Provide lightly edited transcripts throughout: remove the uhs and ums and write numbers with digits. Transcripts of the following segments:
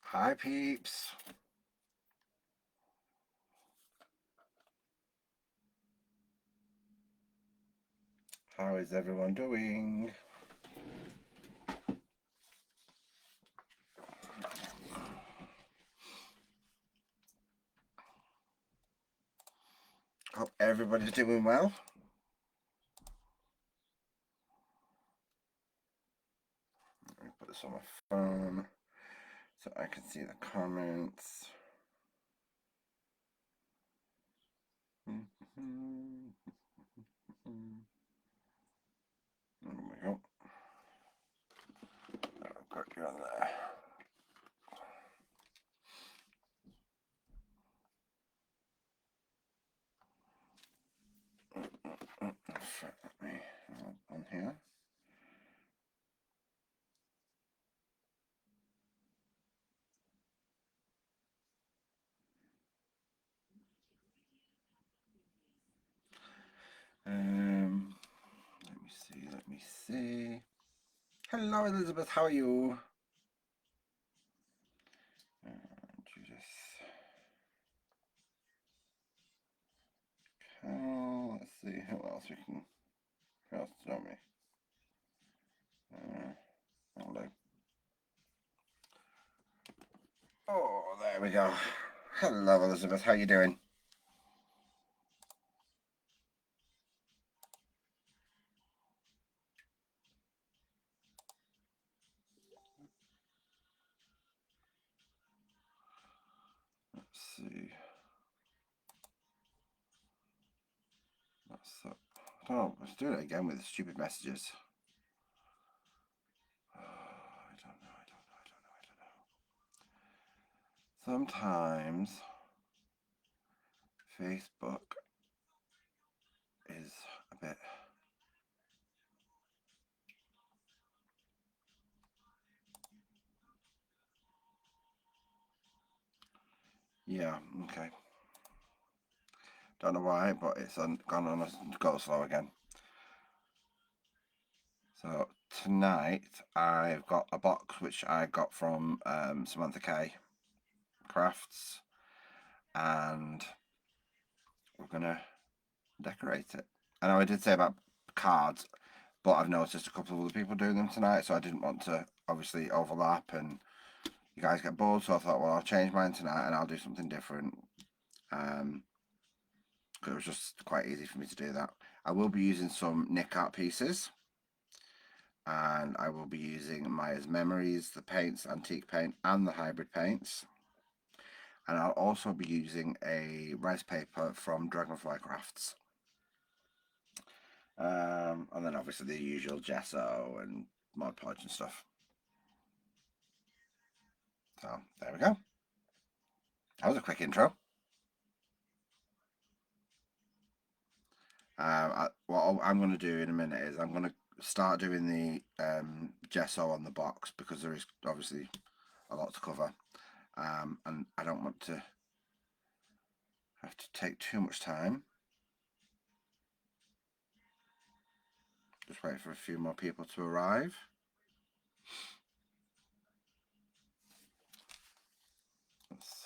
Hi peeps. How is everyone doing? Hope everybody's doing well. Let me put this on my phone so I can see the comments. There we go. I've got you on there. Let me on here. Let me see. Hello Elizabeth, how are you? Judith. Let's see who else know me. Hello. Oh, there we go. Hello Elizabeth, how you doing? Let's see. Oh, let's do it again with the stupid messages. Oh, I don't know. Sometimes Facebook is a bit. Yeah, okay. Don't know why, but it's gone on a go slow again. So tonight I've got a box which I got from Samantha K Crafts, and we're gonna decorate it. I know I did say about cards, but I've noticed a couple of other people doing them tonight, so I didn't want to obviously overlap and you guys get bored. So I thought, well, I'll change mine tonight and I'll do something different. Because it was just quite easy for me to do that. I will be using some nick art pieces, and I will be using Maya's Memories, the paints, antique paint, and the hybrid paints. And I'll also be using a rice paper from Dragonfly Crafts. And then obviously the usual gesso and Mod Podge and stuff. So there we go. That was a quick intro. What I'm going to do in a minute is I'm going to start doing the gesso on the box, because there is obviously a lot to cover, and I don't want to have to take too much time. Just wait for a few more people to arrive. Let's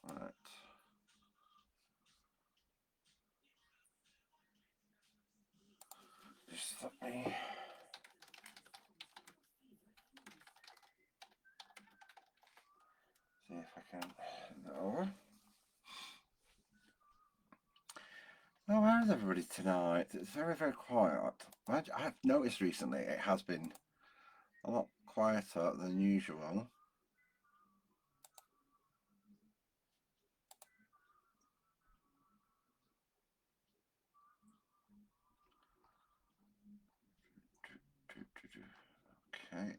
Right. Just let me. See if I can hand it over. Oh, where is everybody tonight? It's very, very quiet. I've noticed recently it has been a lot quieter than usual. Okay.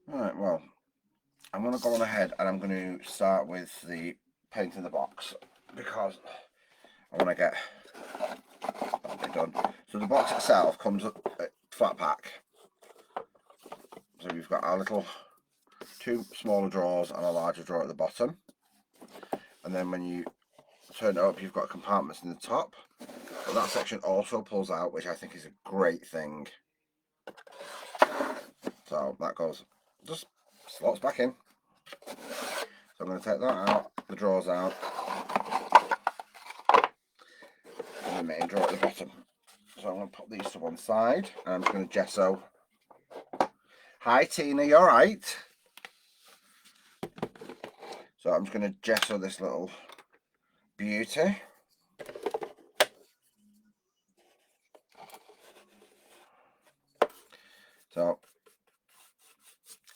Right, well, I'm going to go on ahead and I'm going to start with the painting the box because I want to get that done. So the box itself comes up flat pack. So you've got our little 2 smaller drawers and a larger drawer at the bottom. And then when you turn it up, you've got compartments in the top. But that section also pulls out, which I think is a great thing. So that goes, just slots back in. So I'm going to take that out, the drawers out, and the main drawer at the bottom. So I'm going to put these to one side, and I'm just going to gesso. Hi Tina, you alright? So I'm just going to gesso this little beauty. So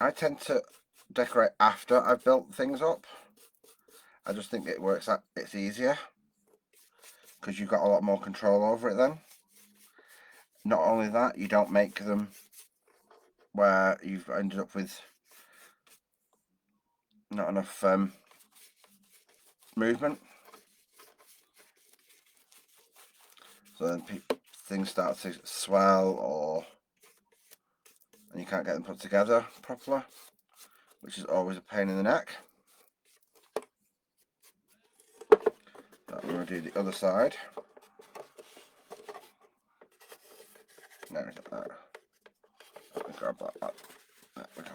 I tend to decorate after I've built things up. I just think it works out, it's easier because you've got a lot more control over it then. Not only that, you don't make them where you've ended up with not enough movement. So then things start to swell and you can't get them put together properly, which is always a pain in the neck. I'm going to do the other side. There we go. Grab that. There we go.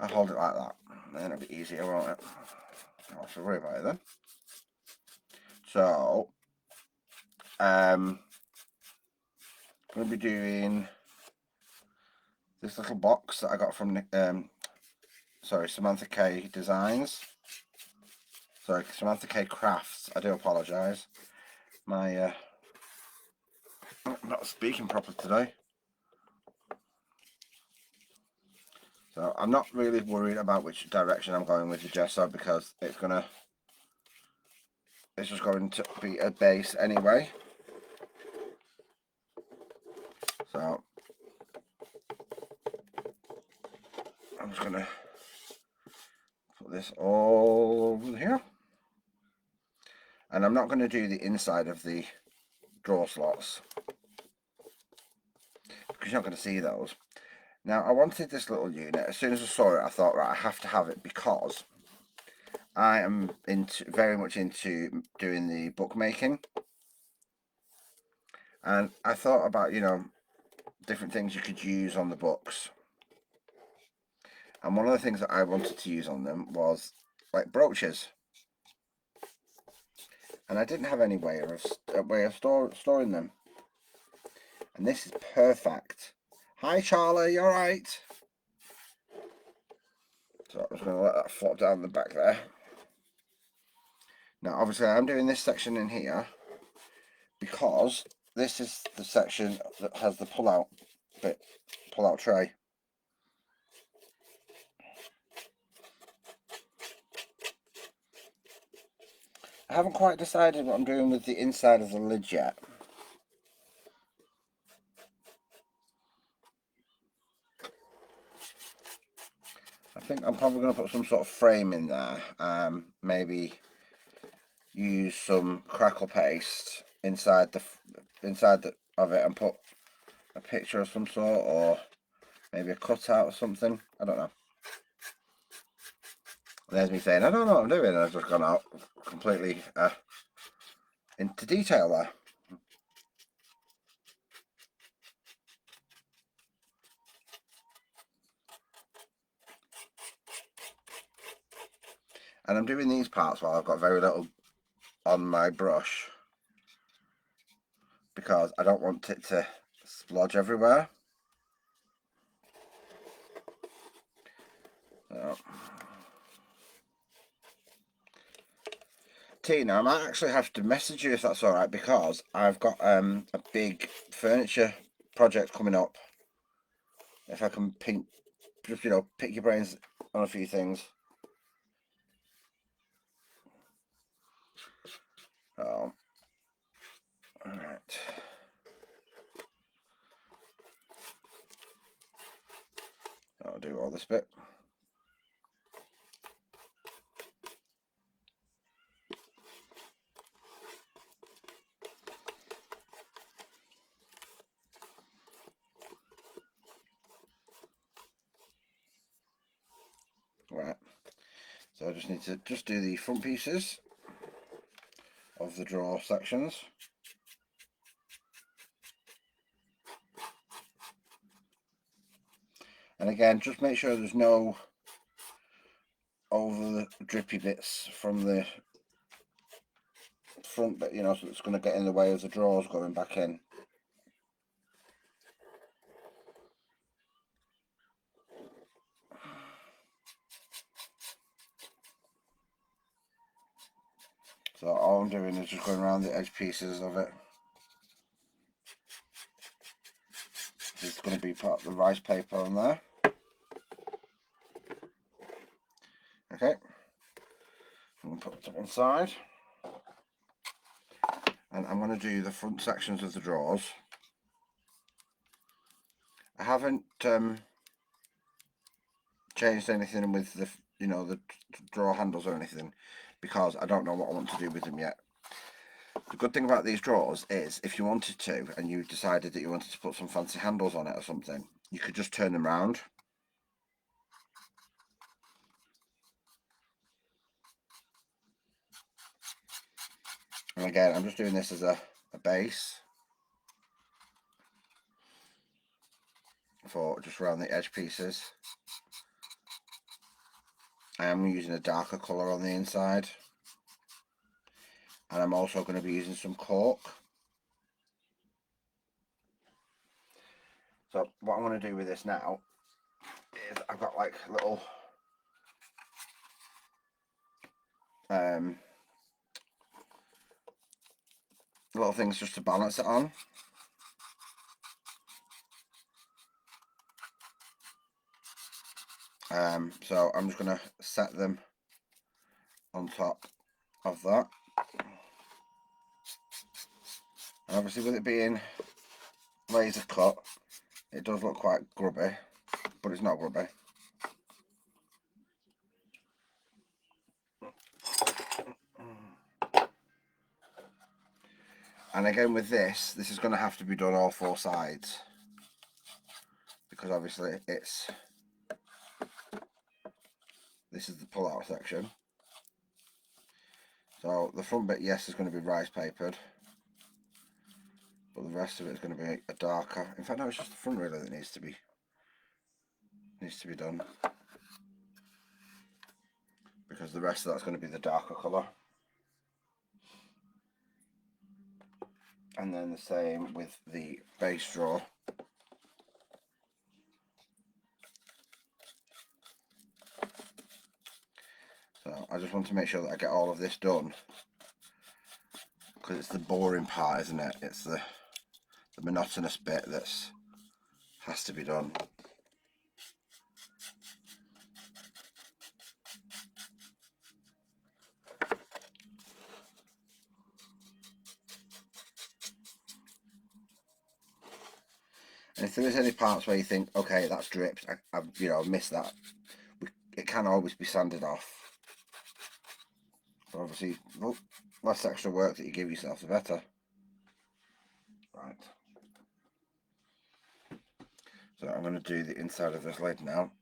I'll hold it like that, then it'll be easier, won't it? I don't have to worry about it then. So, I'm going to be doing this little box that I got from Samantha K Designs. Sorry, Samantha K Crafts. I do apologise. I'm not speaking properly today. So I'm not really worried about which direction I'm going with the gesso because it's just going to be a base anyway. So I'm just going to put this all over here. And I'm not going to do the inside of the drawer slots because you're not going to see those. Now I wanted this little unit. As soon as I saw it, I thought, right, I have to have it because I am very much into doing the bookmaking. And I thought about, different things you could use on the books. And one of the things that I wanted to use on them was like brooches. And I didn't have any way of storing them. And this is perfect. Hi Charlie, you alright? So I'm just going to let that flop down the back there. Now obviously I'm doing this section in here because this is the section that has the pull out tray. I haven't quite decided what I'm doing with the inside of the lid yet. I think I'm probably going to put some sort of frame in there. Maybe use some crackle paste inside of it and put a picture of some sort, or maybe a cutout or something. I don't know. There's me saying I don't know what I'm doing, and I've just gone out completely into detail there. And I'm doing these parts while I've got very little on my brush because I don't want it to splodge everywhere. So. Tina, I might actually have to message you if that's alright because I've got a big furniture project coming up. If I can pick your brains on a few things. Oh, alright. So I'll do all this bit. Right, so I just need to do the front pieces of the drawer sections. And again, just make sure there's no over the drippy bits from the front bit, you know, so it's going to get in the way of the drawers going back in. So all I'm doing is just going around the edge pieces of it. It's going to be part of the rice paper on there. Okay, I'm going to put that inside, and I'm going to do the front sections of the drawers. I haven't changed anything with the, you know, the drawer handles or anything, because I don't know what I want to do with them yet. The good thing about these drawers is if you wanted to and you decided that you wanted to put some fancy handles on it or something, you could just turn them round. And again, I'm just doing this as a base for just around the edge pieces. I am using a darker colour on the inside, and I'm also going to be using some cork. So what I'm going to do with this now is I've got like little things just to balance it on. So I'm just going to set them on top of that. And obviously with it being laser cut, it does look quite grubby, but it's not grubby. And again with this is going to have to be done all four sides, because obviously this is the pull out section. So the front bit, yes, is going to be rice papered, but the rest of it is going to be a darker. In fact, no, it's just the front really that needs to be done, because the rest of that's going to be the darker colour. And then the same with the base drawer. So I just want to make sure that I get all of this done, because it's the boring part, isn't it? It's the monotonous bit that has to be done. And if there is any parts where you think, okay, that's dripped, I've you know, missed that, it can always be sanded off. So obviously, the less extra work that you give yourself, the better. Right. So I'm going to do the inside of this lid now.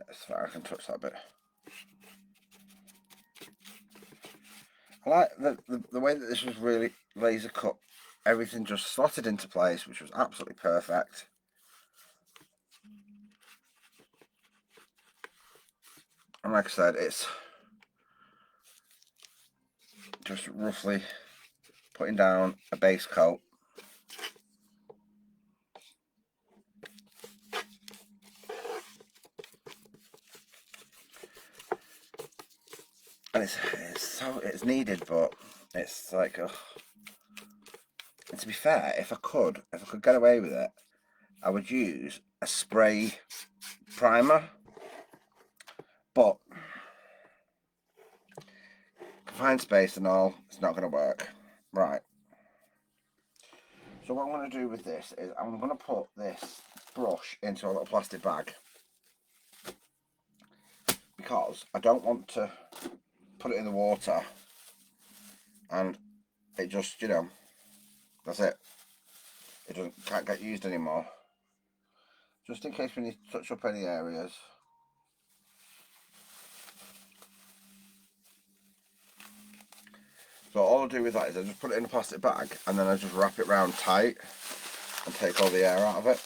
As far as I can touch that bit. I like the way that this was really laser cut. Everything just slotted into place, which was absolutely perfect. And like I said, it's just roughly putting down a base coat. And it's needed, but it's like, ugh. And to be fair, if I could get away with it, I would use a spray primer, but confined space and all, it's not going to work. Right. So what I'm going to do with this is I'm going to put this brush into a little plastic bag, because I don't want to put it in the water and it just, you know, that's it. It can't get used anymore. Just in case we need to touch up any areas. So all I'll do with that is I just put it in a plastic bag and then I just wrap it round tight and take all the air out of it.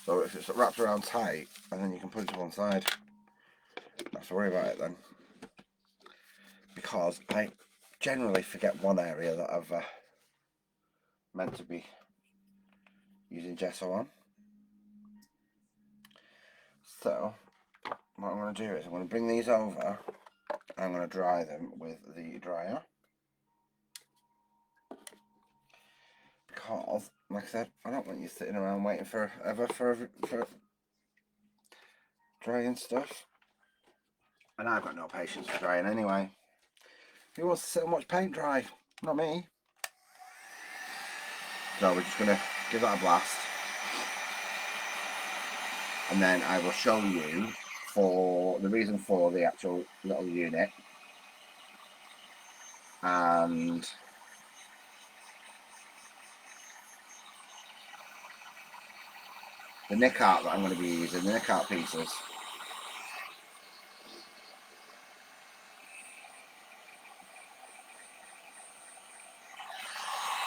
So if it's wrapped around tight, and then you can put it to one side. Don't have to worry about it then. Because I generally forget one area that I've meant to be using gesso on. So what I'm going to do is I'm going to bring these over and I'm going to dry them with the dryer. Because, like I said, I don't want you sitting around waiting forever for drying stuff. And I've got no patience for drying anyway. Who wants to sit and watch paint dry? Not me. So we're just going to give that a blast. And then I will show you for the reason for the actual little unit. And the nick art that I'm going to be using, the nick art pieces.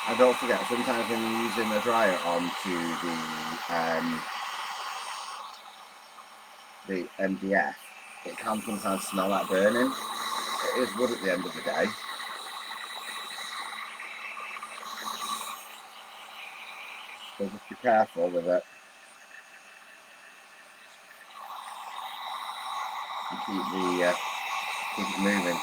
And don't forget, sometimes when you're using the dryer onto the MDF, it can sometimes smell like burning. It is wood at the end of the day. So just be careful with it. And keep it moving.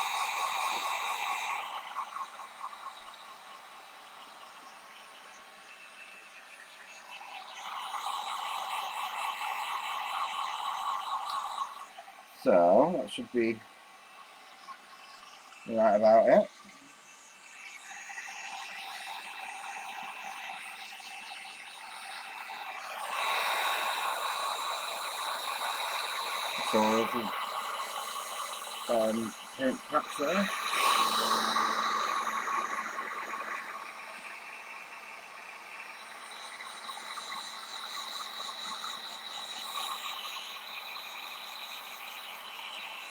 So that should be right about it. So paint patch there.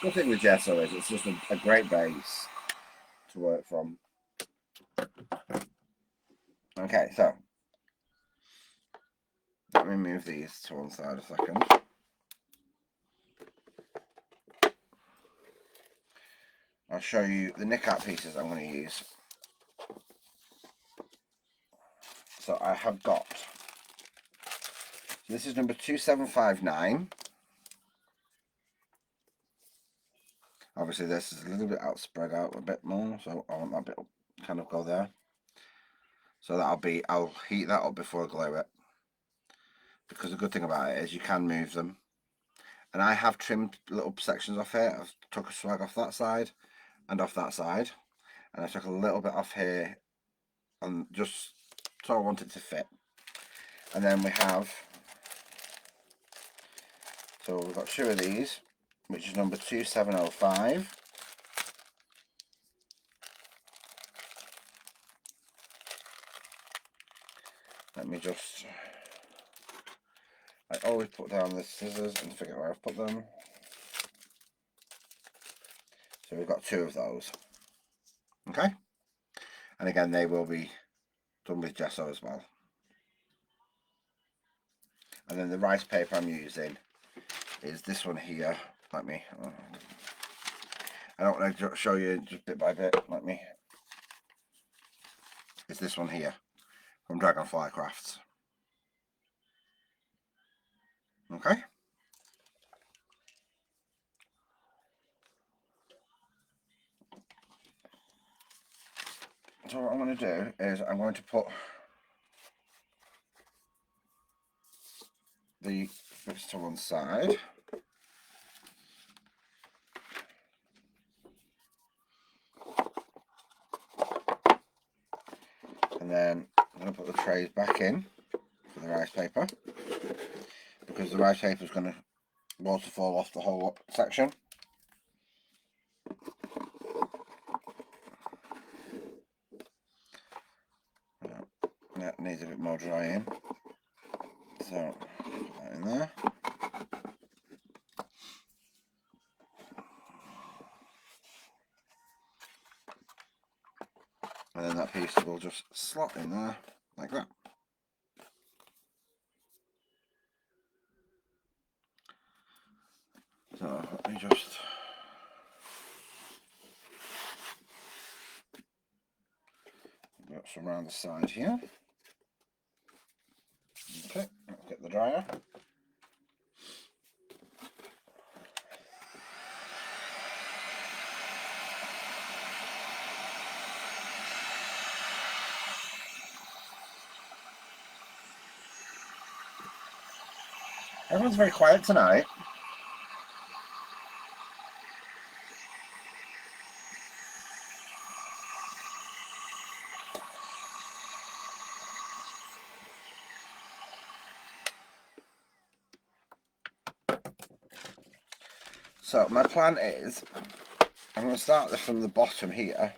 Good thing with gesso is it's just a great base to work from. Okay, so let me move these to one side a second. I'll show you the nick out pieces I'm going to use. So I have got, so this is number 2759. Obviously this is a little bit spread out a bit more, so I want that bit kind of go there. So I'll heat that up before I glue it. Because the good thing about it is you can move them. And I have trimmed little sections off here. I've took a swag off that side and off that side. And I took a little bit off here, and just so I want it to fit. And then we have, so we've got two of these, which is number 2705. Let me just, I always put down the scissors and forget where I've put them. So we've got two of those. Okay. And again, they will be done with gesso as well. And then the rice paper I'm using is this one here. Let me, I don't want to show you just bit by bit. Let me, it's this one here from Dragonfly Crafts. Okay. So what I'm going to do is I'm going to put the bits to one side. And then I'm going to put the trays back in for the rice paper, because the rice paper is going to waterfall off the whole section. That needs a bit more drying, so put that in there. And then that piece will just slot in there like that. So let me just got some around the side here. Okay, let's get the dryer. Everyone's very quiet tonight. So my plan is, I'm going to start this from the bottom here.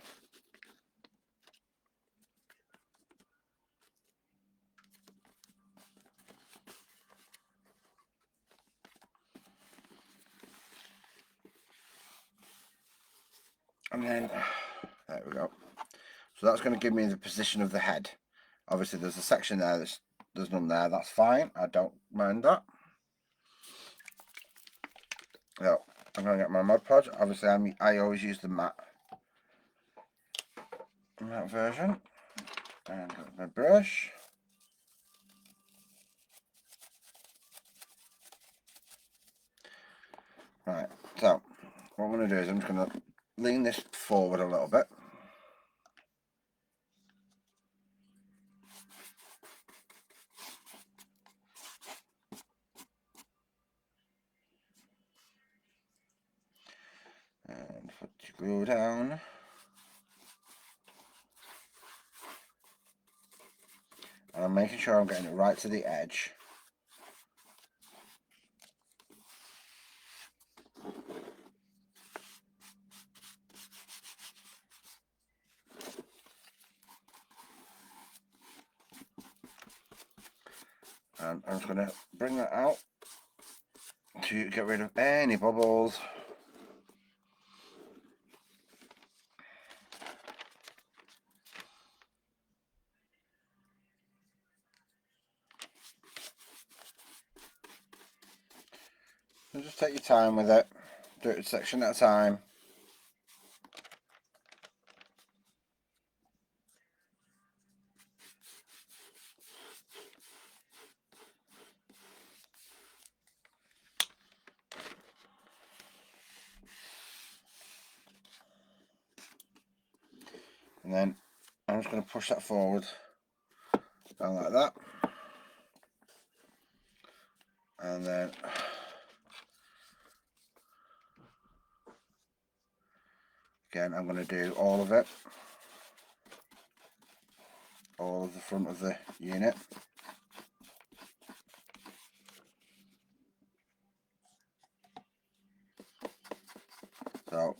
And then, there we go. So that's going to give me the position of the head. Obviously there's a section there, there's none there, that's fine, I don't mind that. So I'm going to get my Mod Podge. Obviously I always use the matte version. And get my brush. Right, so what I'm going to do is I'm just going to lean this forward a little bit. And put your glue down. And I'm making sure I'm getting it right to the edge. And I'm just going to bring that out to get rid of any bubbles. So just take your time with it, do it section at a time. And then I'm just going to push that forward, down like that. And then again, I'm going to do all of it, all of the front of the unit. So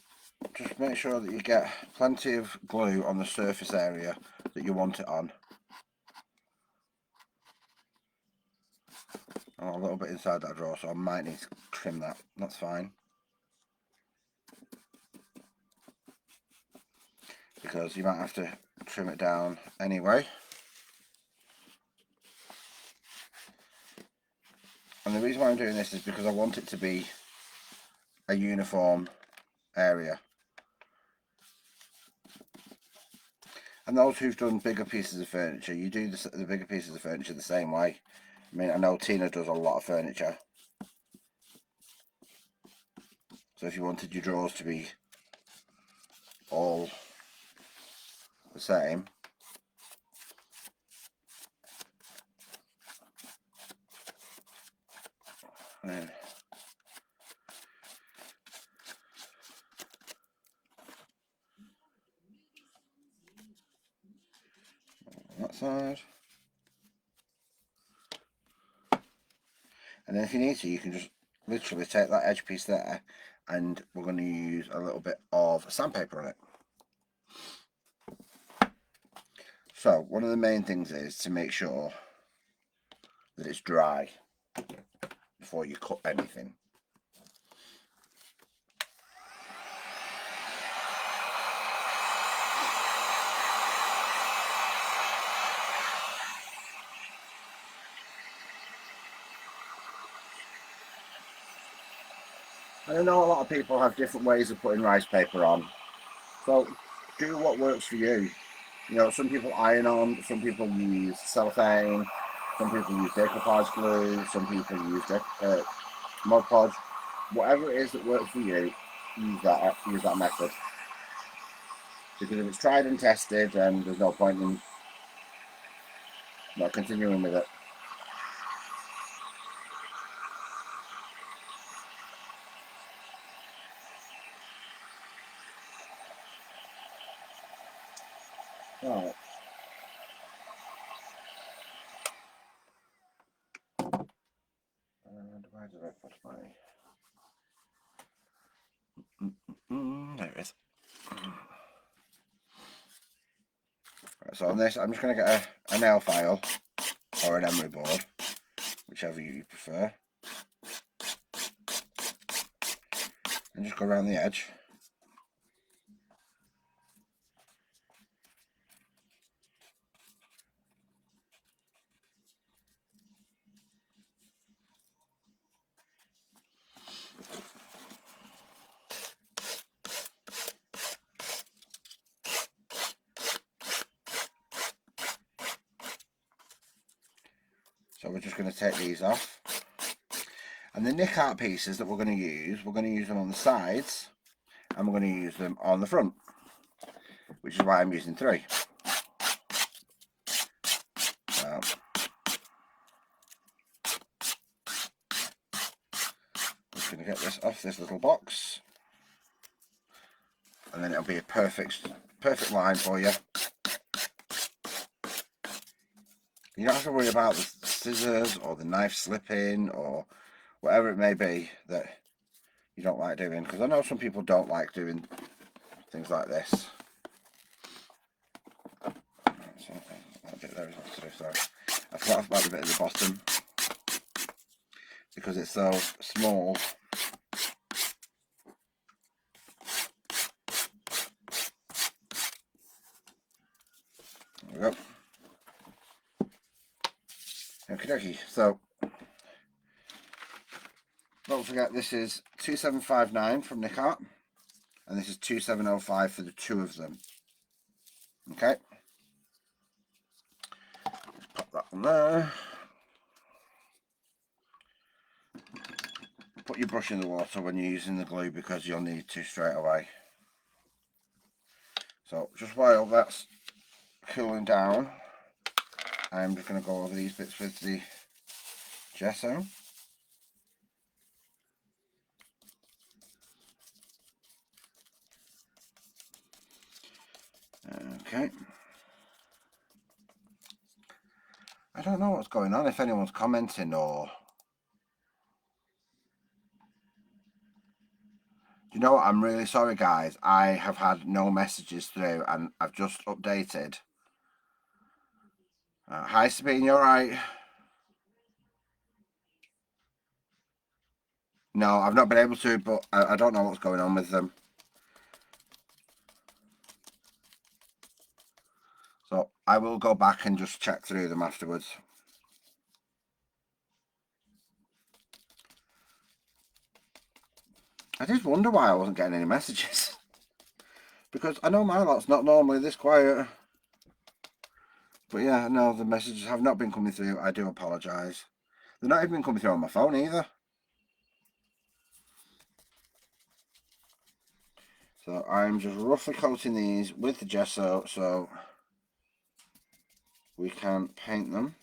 just make sure that you get plenty of glue on the surface area that you want it on. Oh, a little bit inside that drawer, so I might need to trim that. That's fine. Because you might have to trim it down anyway. And the reason why I'm doing this is because I want it to be a uniform area. And those who've done bigger pieces of furniture, you do the bigger pieces of furniture the same way. I mean, I know Tina does a lot of furniture. So if you wanted your drawers to be all the same, then that side. And then if you need to, you can just literally take that edge piece there, and we're going to use a little bit of sandpaper on it. So one of the main things is to make sure that it's dry before you cut anything. I know a lot of people have different ways of putting rice paper on, so do what works for you. You know, some people iron on, some people use cellophane, some people use decoupage glue, some people use Mod Podge. Whatever it is that works for you, use that method. Because if it's tried and tested, then there's no point in not continuing with it. Right. And where did I put my... there it is. Right, so on this, I'm just going to get a nail file or an emery board, whichever you prefer, and just go around the edge. So we're just going to take these off. And the nick out pieces that we're going to use them on the sides, and we're going to use them on the front, which is why I'm using 3. So, just going to get this off this little box, and then it'll be a perfect line for you. You don't have to worry about the scissors or the knife slipping or whatever it may be that you don't like doing, because I know some people don't like doing things like this. So, that bit there is what to do, sorry. I forgot about the bit at the bottom because it's so small. There we go. Okie dokie. So don't forget, this is 2759 from Peacock, and this is 2705 for the 2 of them. Okay. Pop that on there. Put your brush in the water when you're using the glue, because you'll need to straight away. So just while that's cooling down, I'm just going to go over these bits with the gesso. Okay. I don't know what's going on, if anyone's commenting or... You know what, I'm really sorry guys, I have had no messages through and I've just updated. Hi Sabine, you alright? No, I've not been able to, but I don't know what's going on with them. So I will go back and just check through them afterwards. I did wonder why I wasn't getting any messages. Because I know my lot's not normally this quiet. But yeah, no, the messages have not been coming through. I do apologise. They're not even coming through on my phone either. So I'm just roughly coating these with the gesso so we can paint them.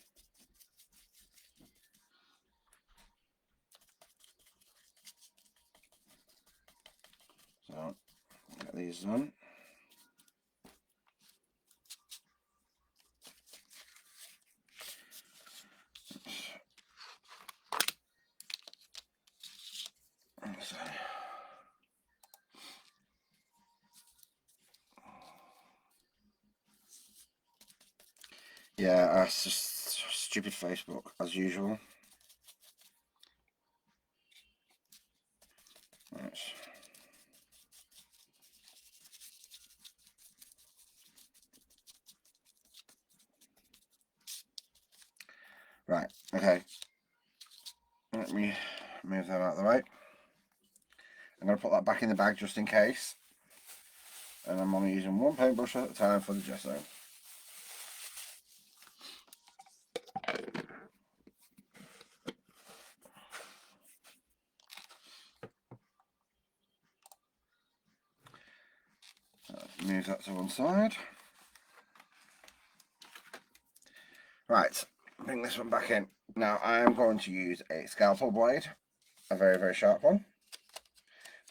So get these done. Yeah, it's just stupid Facebook as usual. Right. Right, okay. Let me move that out of the way. I'm going to put that back in the bag just in case. And I'm only using one paintbrush at a time for the gesso. Move that to one side. Right, bring this one back in. Now I'm going to use a scalpel blade, a very, very sharp one.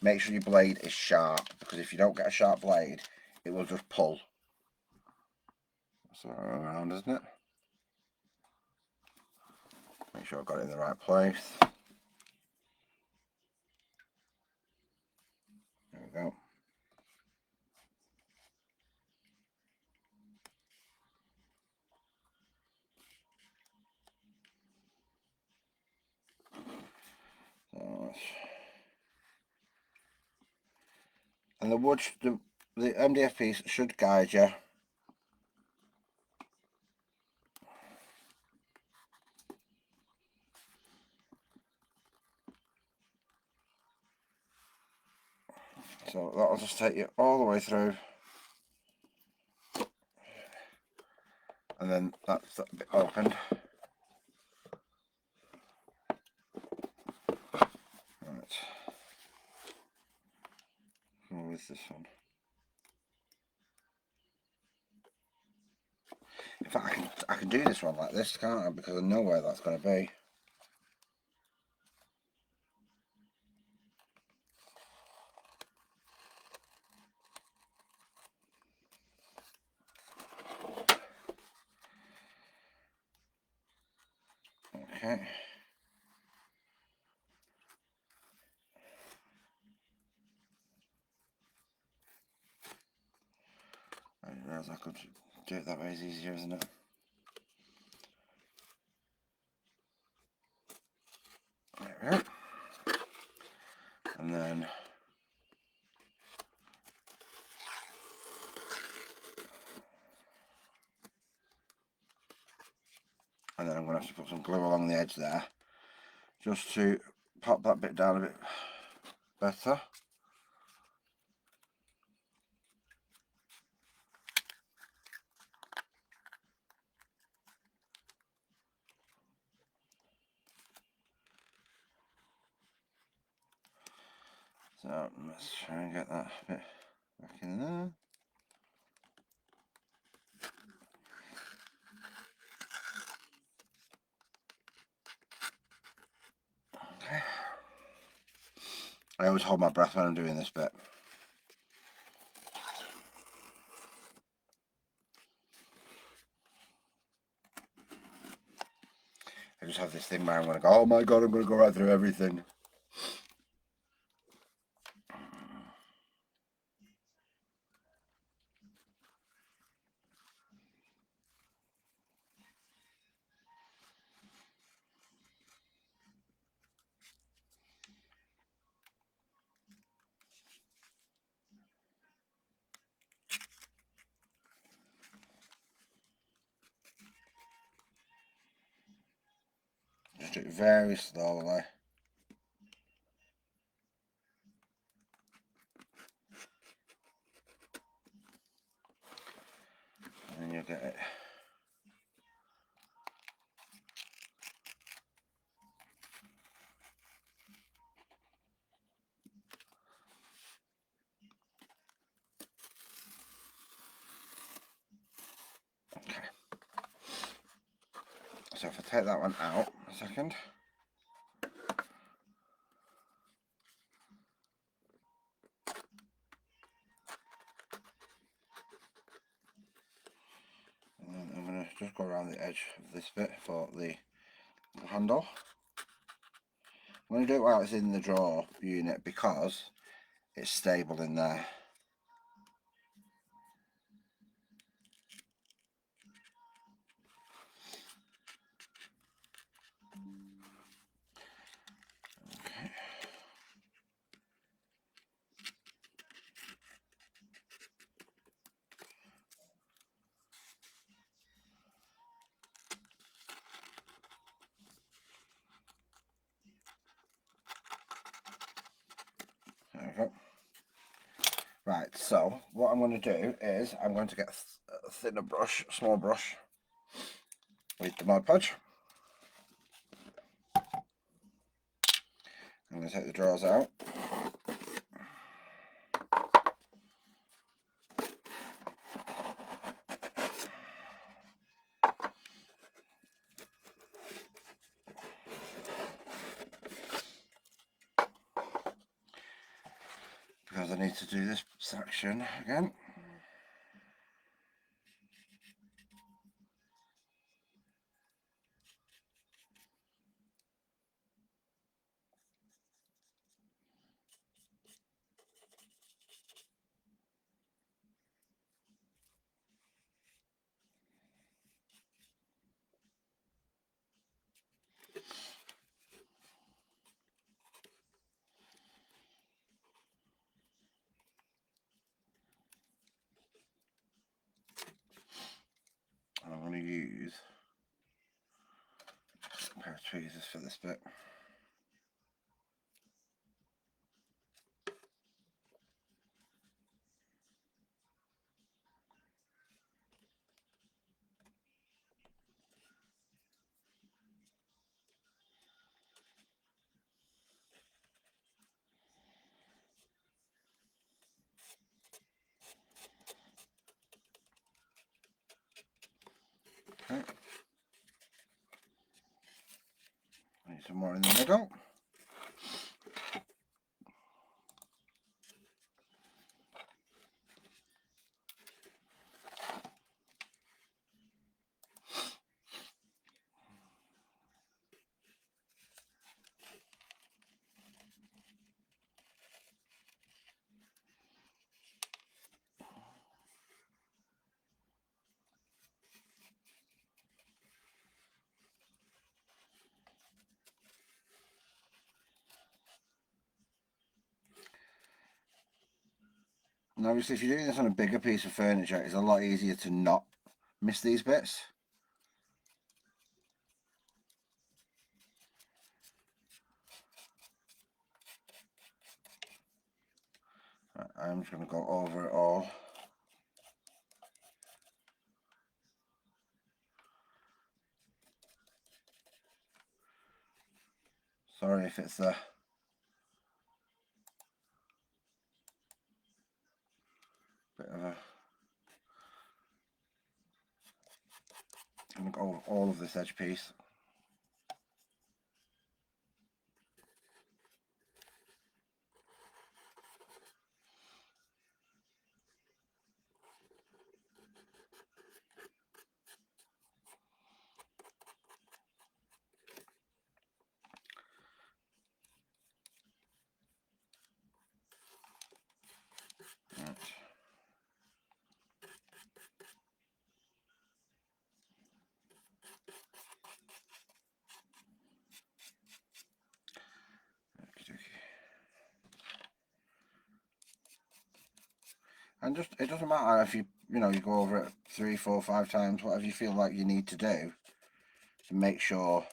Make sure your blade is sharp, because if you don't get a sharp blade, it will just pull. So around, isn't it? Make sure I've got it in the right place. There we go. So and the wood, the MDF piece should guide you. So that'll just take you all the way through. And then that's that bit opened. Right. What is this one? In fact, I can do this one like this, can't I? Because I know where that's going to be. Okay. I didn't realise I could do it that way. It's easier, isn't it? There we go. And then I'm going to have to put some glue along the edge there, just to pop that bit down a bit better. So let's try and get that bit back in there. Okay. I always hold my breath when I'm doing this bit. I just have this thing where I'm going to go, oh my god, I'm going to go right through everything. Just do it very slowly. And then you'll get it. Okay. So if I take that one out a second. And then I'm going to just go around the edge of this bit for the handle. I'm going to do it while it's in the drawer unit because it's stable in there. Right, so what I'm going to do is I'm going to get a thinner brush, small brush, with the Mod Podge. I'm going to take the drawers out. Because I need to do this section again. And I'm going to use a pair of tweezers for this bit. Okay. Need some more in the middle. And obviously if you're doing this on a bigger piece of furniture, it's a lot easier to not miss these bits. I'm just going to go over it all. Sorry if it's a bit of a... I'm going to go over all of this edge piece. Right. And just, it doesn't matter if you go over it 3, 4, 5 times, whatever you feel like you need to do to make sure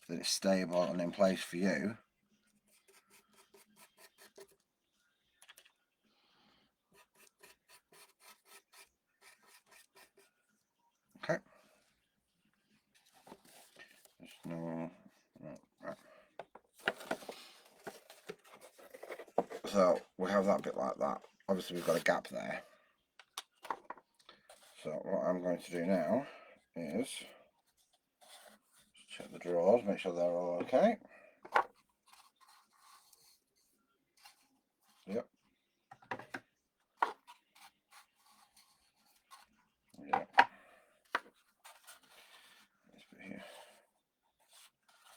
that it's stable and in place for you. Okay. Just no, right. So we have that bit like that. Obviously we've got a gap there. So what I'm going to do now is check the drawers, make sure they're all okay. Yep. Yeah. This bit here.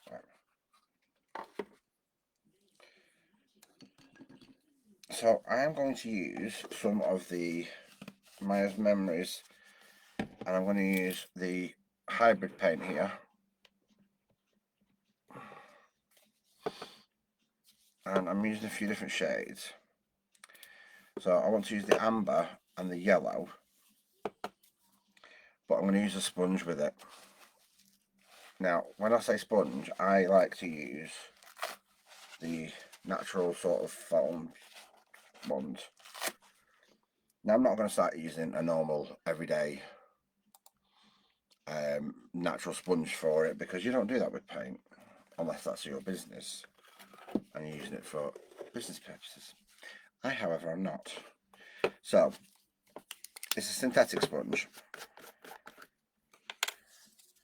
Right. So I am going to use some of the Myers Memories, and I'm going to use the hybrid paint here. And I'm using a few different shades. So I want to use the amber and the yellow, but I'm going to use a sponge with it. Now, when I say sponge, I like to use the natural sort of foam ones. Now I'm not going to start using a normal everyday natural sponge for it, because you don't do that with paint unless that's your business and you're using it for business purposes. I, however, am not. So it's a synthetic sponge,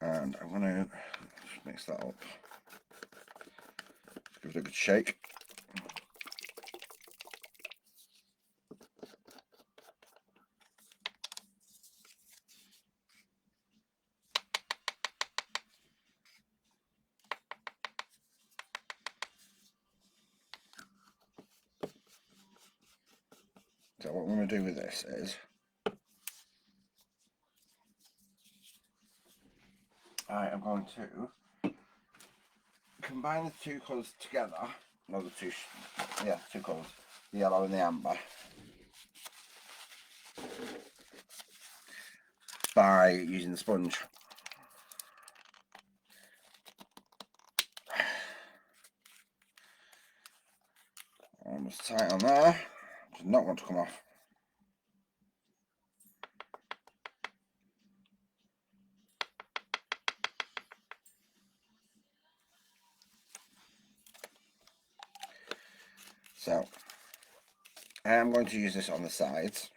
and I'm going to mix that up. Give it a good shake. So what I'm going to do with this is I am going to combine the two colours together. No, the two colours, the yellow and the amber, by using the sponge. Almost tight on there. Does not want to come off. So I am going to use this on the sides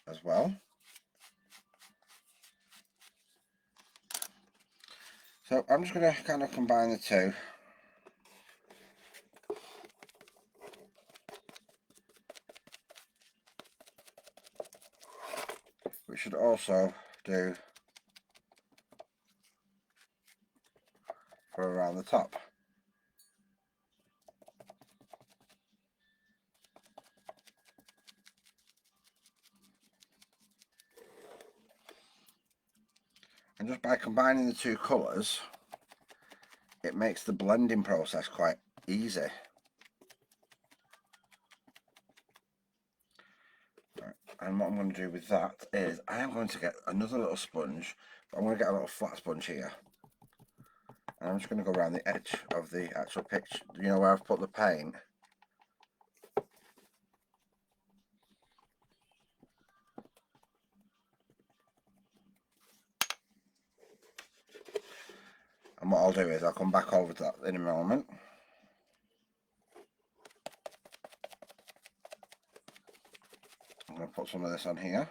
as well. So I'm just going to kind of combine the two. We should also do for around the top. And just by combining the two colours, it makes the blending process quite easy. Right. And what I'm going to do with that is I am going to get another little sponge, but I'm going to get a little flat sponge here. And I'm just going to go around the edge of the actual picture, you know, where I've put the paint. And what I'll do is I'll come back over to that in a moment. I'm going to put some of this on here.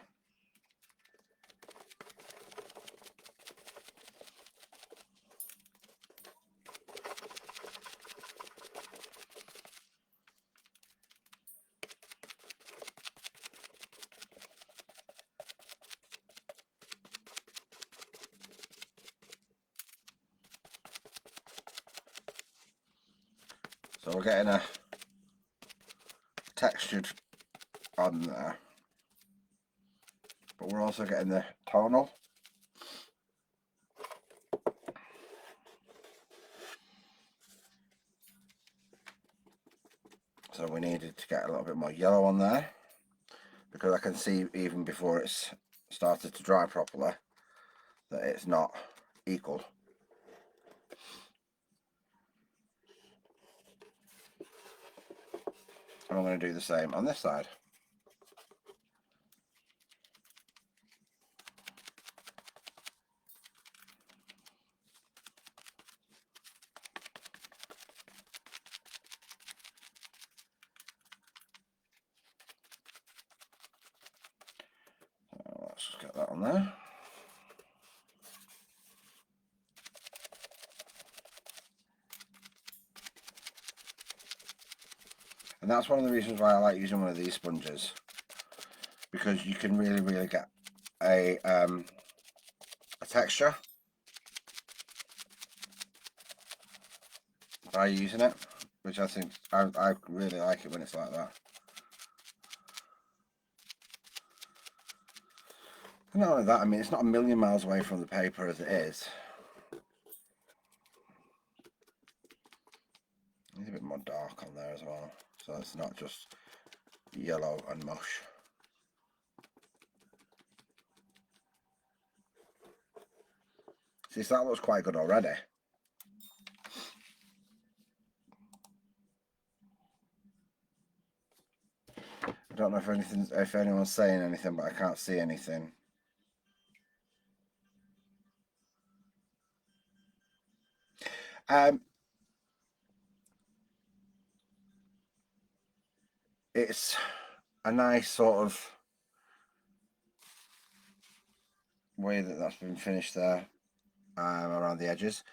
So we're getting a textured on there, but we're also getting the tonal. So we needed to get a little bit more yellow on there, because I can see even before it's started to dry properly that it's not equal. And I'm going to do the same on this side. Let's just get that on there. And that's one of the reasons why I like using one of these sponges, because you can really get a texture by using it, which I think I really like it when it's like that. And not only that, I mean, it's not a million miles away from the paper as it is. It's a bit more dark on there as well, so it's not just yellow and mush. See, so that looks quite good already. I don't know if anyone's saying anything, but I can't see anything. It's a nice sort of way that's been finished there, around the edges.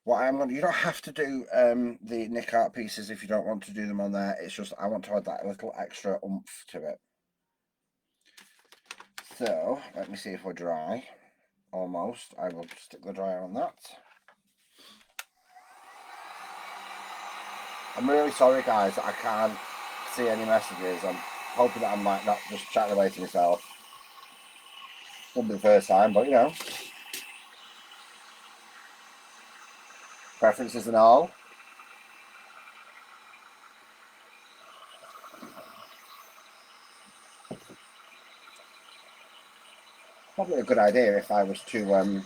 What I'm going to, you don't have to do the nick art pieces if you don't want to do them on there. It's just I want to add that little extra oomph to it. So let me see if we're dry. Almost. I will stick the dryer on that. I'm really sorry, guys, that I can't see any messages. I'm hoping that I'm like not just chatting away to myself. Won't be the first time, but you know, preferences and all. Probably a good idea if I was to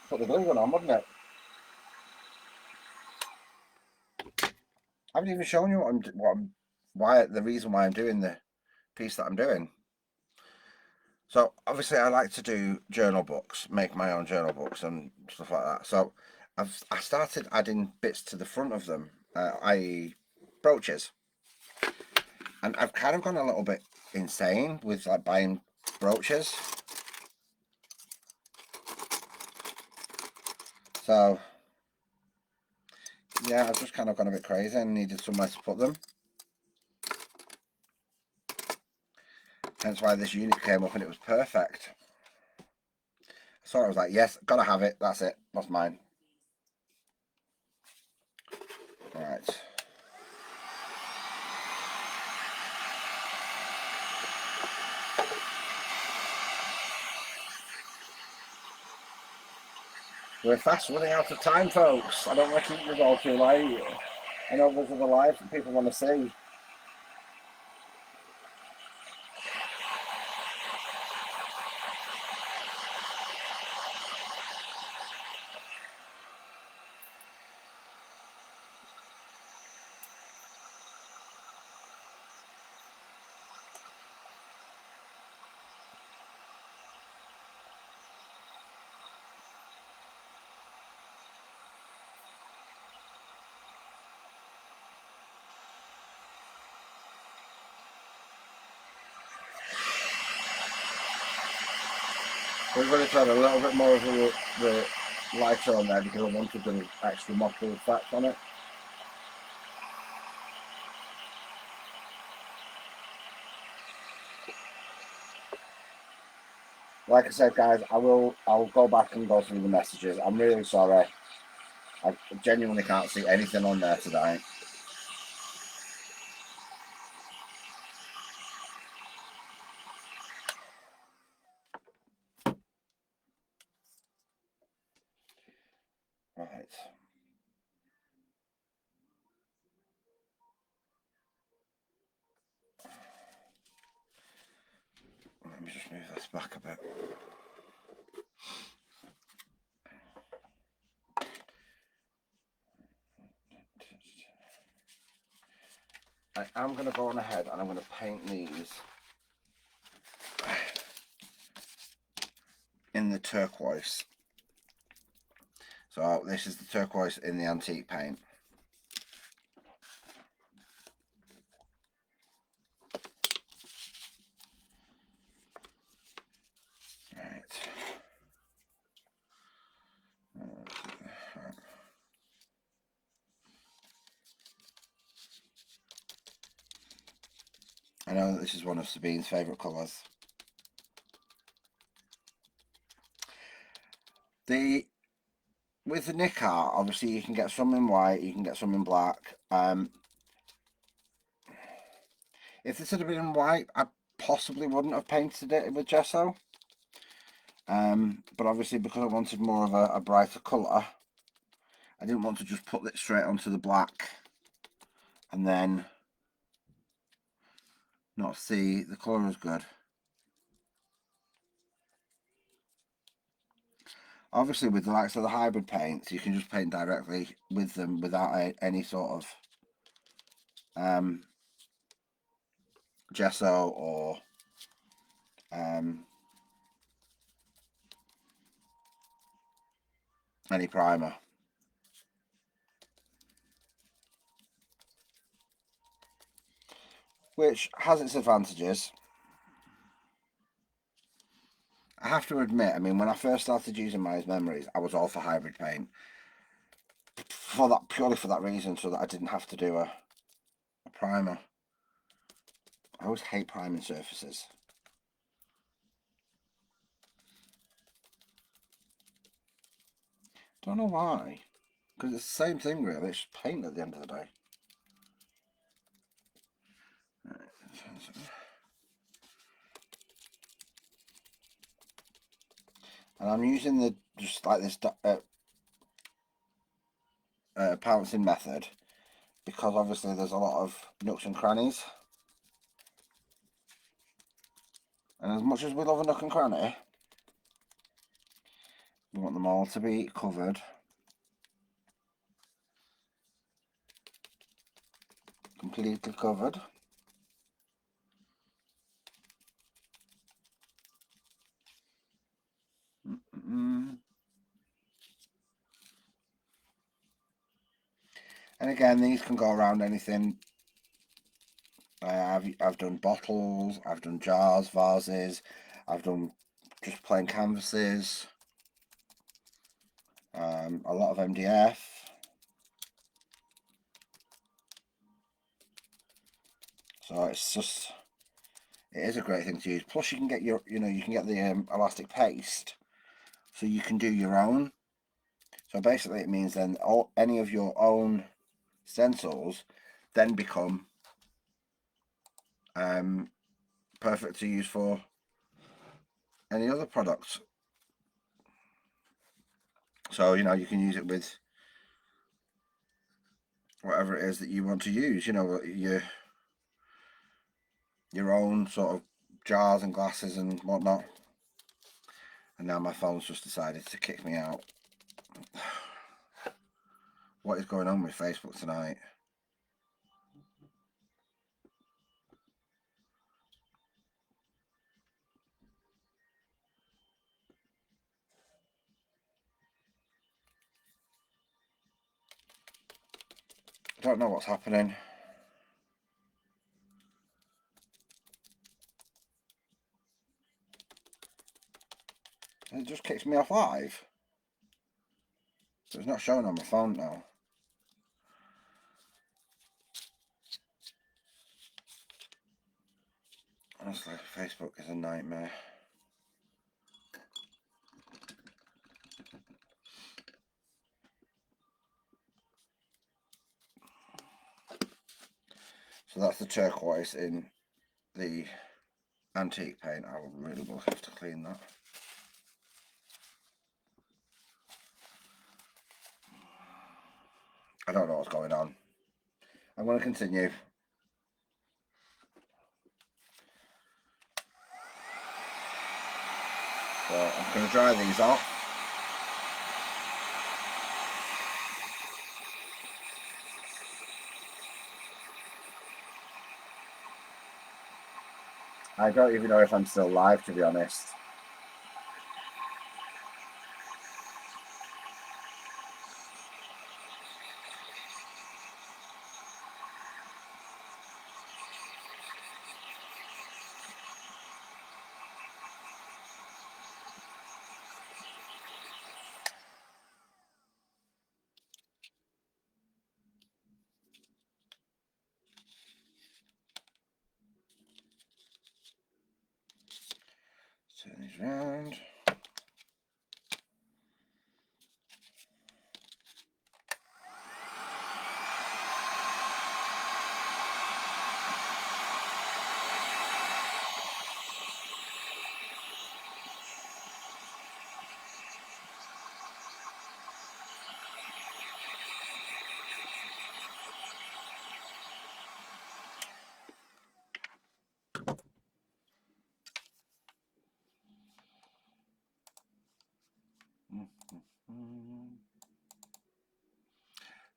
put the glue gun on, wouldn't it? I haven't even shown you the reason why I'm doing the piece that I'm doing. So obviously I like to do journal books, make my own journal books and stuff like that. So I started adding bits to the front of them, i.e. brooches. And I've kind of gone a little bit insane with like buying brooches. So yeah, I've just kind of gone a bit crazy and needed somewhere to put them. Hence why this unit came up and it was perfect. So I was like, yes, gotta have it. That's it. That's mine. Right. We're fast running out of time, folks. I don't want to keep this all too late. I know there's other lives that people want to see. We're going to try a little bit more of the lighter on there because I wanted the extra mottled effect on it. Like I said, guys, I'll go back and go through the messages. I'm really sorry. I genuinely can't see anything on there today. Right. Let me just move this back a bit. I'm going to go on ahead and I'm going to paint these in the turquoise. So this is the turquoise in the antique paint. Right. I know that this is one of Sabine's favourite colours. With the nick art, obviously you can get some in white, you can get some in black. If this had been in white, I possibly wouldn't have painted it with gesso. But obviously because I wanted more of a brighter colour, I didn't want to just put it straight onto the black and then not see the colour as good. Obviously with the likes of the hybrid paints, you can just paint directly with them without any sort of gesso or any primer. Which has its advantages. I have to admit, I mean, when I first started using my memories, I was all for hybrid paint. Purely for that reason, so that I didn't have to do a primer. I always hate priming surfaces. Don't know why. Because it's the same thing, really. It's just paint at the end of the day. And I'm using the just like this pouncing method because obviously there's a lot of nooks and crannies. And as much as we love a nook and cranny, we want them all to be covered. Completely covered. And again, these can go around anything. I've done bottles, I've done jars, vases, I've done just plain canvases, a lot of MDF. So it's just, it is a great thing to use. Plus you can get your, you can get the elastic paste, so you can do your own. So basically it means then any of your own stencils then become perfect to use for any other products. So, you can use it with whatever it is that you want to use, your own sort of jars and glasses and whatnot. And now my phone's just decided to kick me out. What is going on with Facebook tonight? I don't know what's happening. It just kicks me off live. So it's not showing on my phone now. Honestly, Facebook is a nightmare. So that's the turquoise in the antique paint. I really will have to clean that. I don't know what's going on. I'm going to continue. So I'm going to dry these off. I don't even know if I'm still live, to be honest. Turn these round.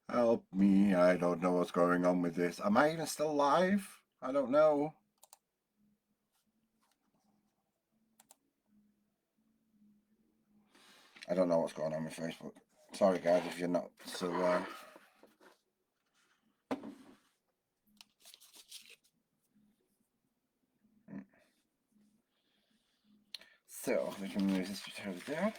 Help me, I don't know what's going on with this. Am I even still live? I don't know. I don't know what's going on with Facebook. Sorry guys if you're not still there. So we can move this bit over there.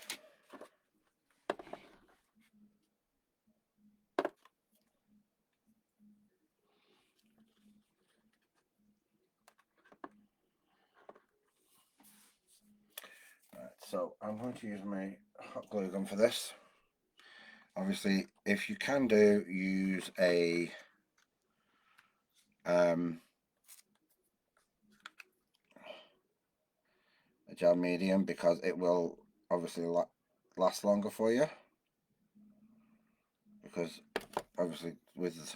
Right, so I'm going to use my hot glue gun for this. Obviously, if you can do, use a gel medium, because it will obviously last longer for you, because obviously with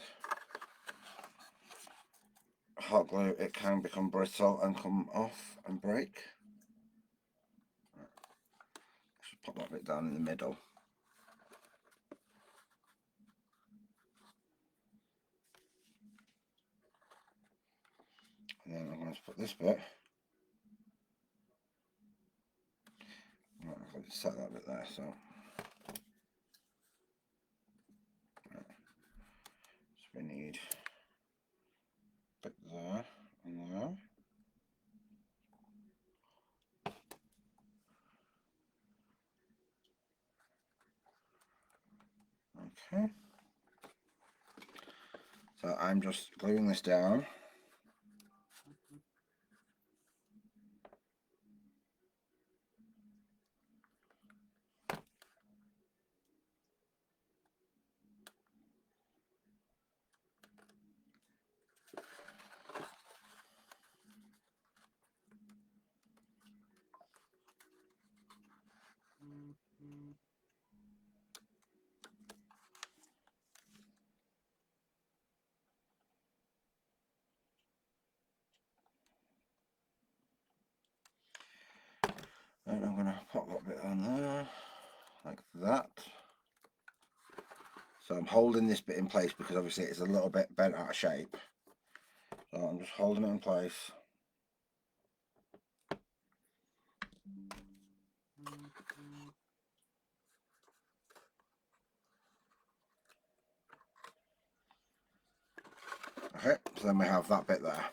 hot glue it can become brittle and come off and break. Just pop that bit down in the middle. And then I'm going to put this bit. Right, I'll just set that bit there. So we need a bit there and there. Okay. So I'm just gluing this down. And I'm going to pop that bit on there, like that. So I'm holding this bit in place because obviously it's a little bit bent out of shape. So I'm just holding it in place. Okay, so then we have that bit there.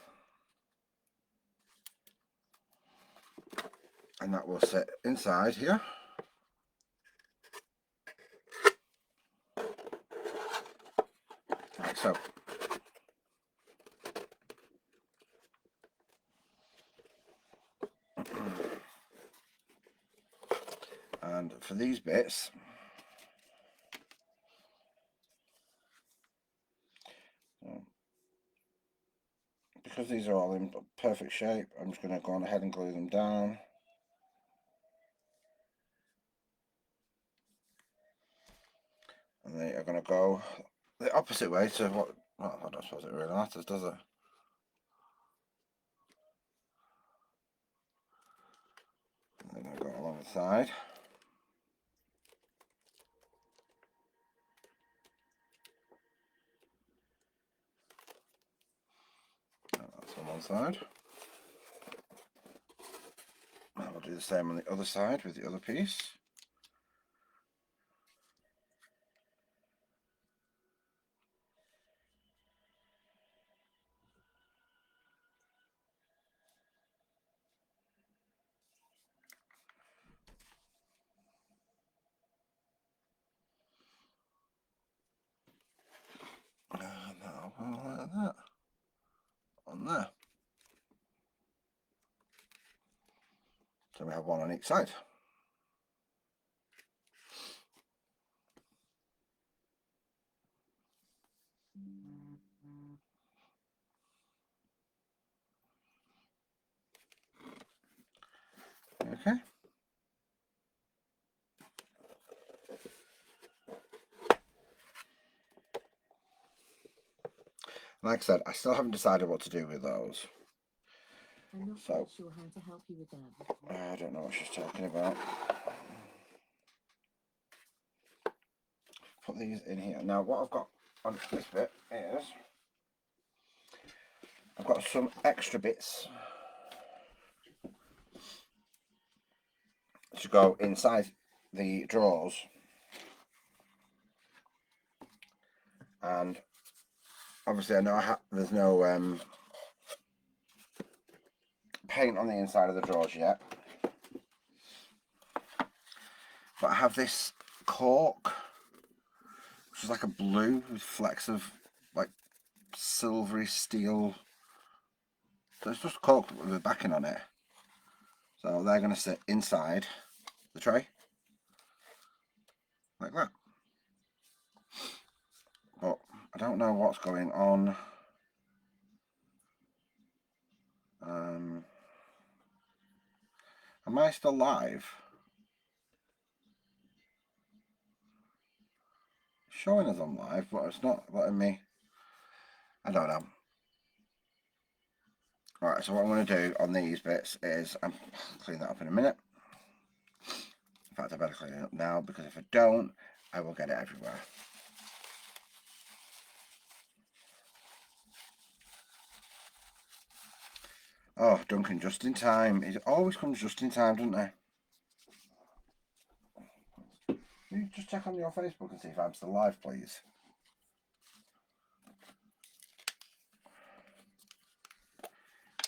And that will sit inside here. Like so. And for these bits, because these are all in perfect shape, I'm just going to go on ahead and glue them down. And they are going to go the opposite way to what, well, I don't suppose it really matters, does it? They're going to go along the side. That's on one side. And we'll do the same on the other side with the other piece. And now I'll like that on there. So we have one on each side. Okay. Like I said, I still haven't decided what to do with those. I'm not quite sure how to help you with that. I don't know what she's talking about. Put these in here. Now what I've got on this bit is I've got some extra bits to go inside the drawers, and obviously I know there's no paint on the inside of the drawers yet, but I have this cork, which is like a blue with flecks of like silvery steel. So it's just cork with a backing on it. So they're going to sit inside the tray like that. But I don't know what's going on. Am I still live? It's showing as I'm live, but it's not letting me. I don't know. Right, so what I'm going to do on these bits is I'll clean that up in a minute. In fact, I better clean it up now, because if I don't, I will get it everywhere. Oh, Duncan, just in time. It always comes just in time, doesn't it? Can you just check on your Facebook and see if I'm still live, please?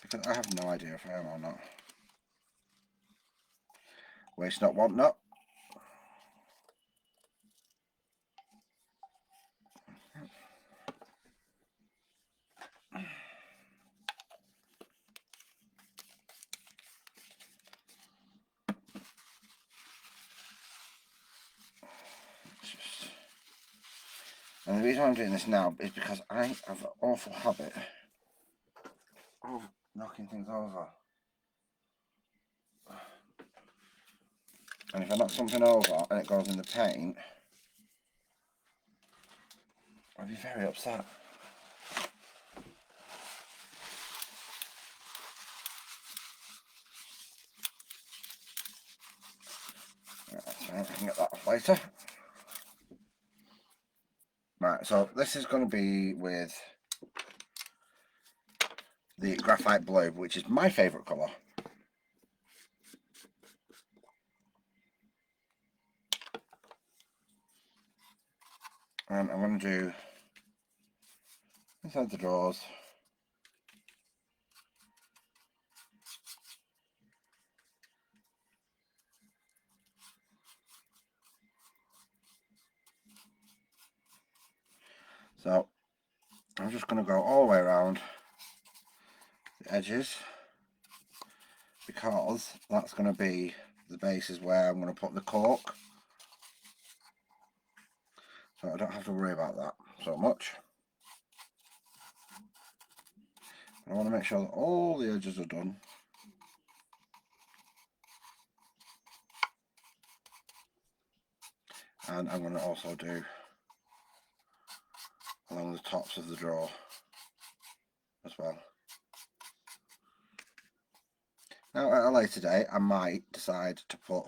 Because I have no idea if I am or not. Waste not, want not. And the reason I'm doing this now is because I have an awful habit of knocking things over. And if I knock something over and it goes in the paint, I'd be very upset. Right, that's right, I can get that off later. Right, so this is going to be with the graphite blue, which is my favourite colour. And I'm going to do inside the drawers. So I'm just going to go all the way around the edges, because that's going to be the bases where I'm going to put the cork. So I don't have to worry about that so much. I want to make sure that all the edges are done. And I'm going to also do along the tops of the drawer as well. Now at a later date I might decide to put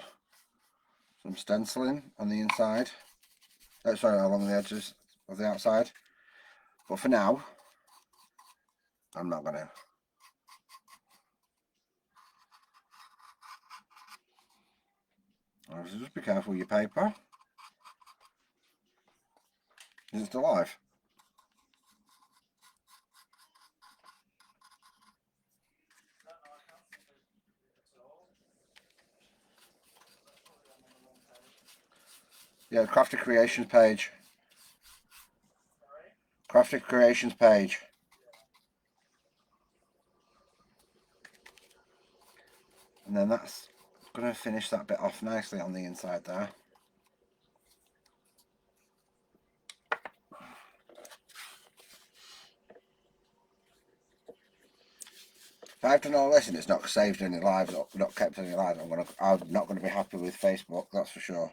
some stenciling on the inside, sorry, along the edges of the outside, but for now I'm not going to. So just be careful with your paper. Is it still alive? Yeah, Crafted Creations page. Crafted Creations page. And then that's going to finish that bit off nicely on the inside there. If I've done all this and it's not saved any lives, or not kept any lives, I'm not going to be happy with Facebook, that's for sure.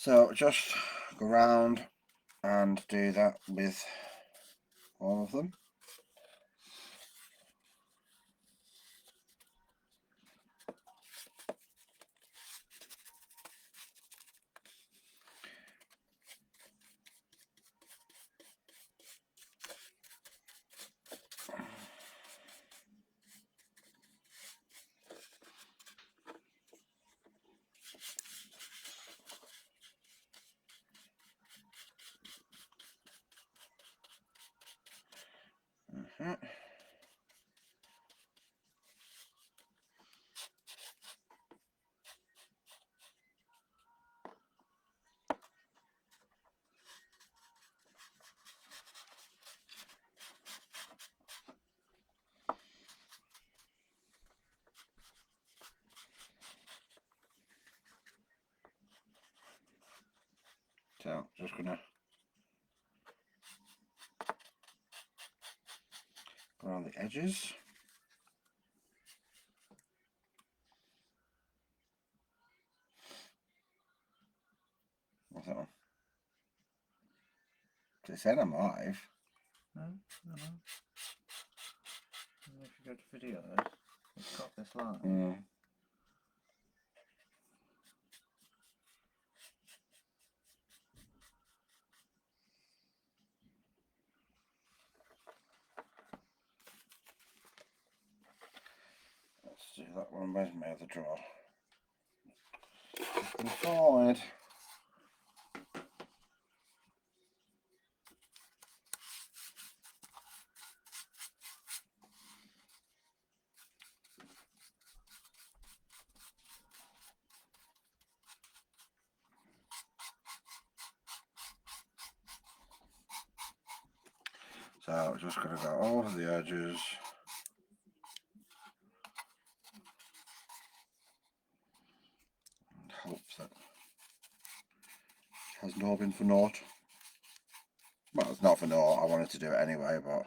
So just go around and do that with all of them. Right. So just gonna go around the edges. What's that one? It said I'm live. No, no, no. If you go to videos, it's got this line. Mm. Let's do that one. Where's my other drawer? Inside. So just gonna go over the edges. And hope that has not been for naught. Well, it's not for naught. I wanted to do it anyway, but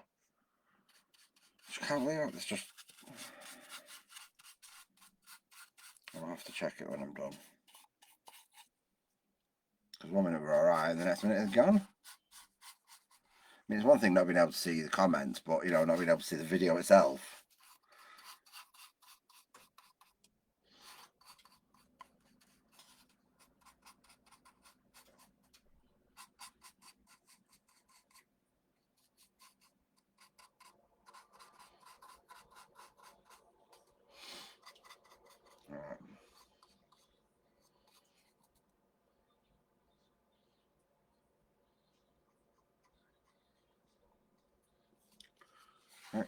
just can't leave it. It's just I'll have to check it when I'm done. Because 1 minute we're alright, and the next minute it's gone. I mean, it's one thing not being able to see the comments, but, you know, not being able to see the video itself. Alright. Right,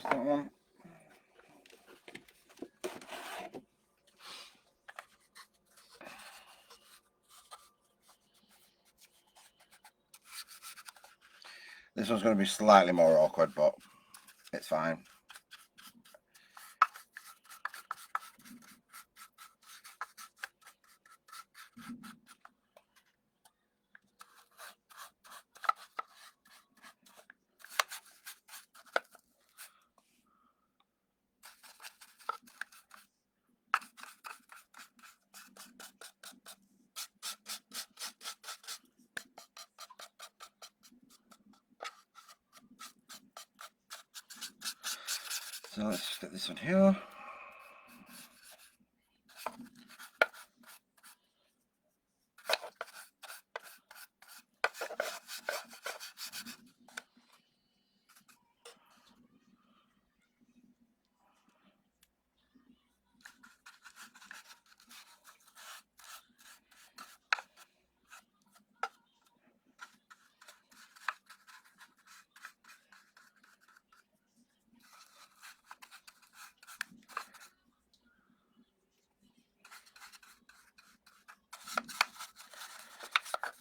that one. This one's going to be slightly more awkward, but it's fine. So let's get this one here.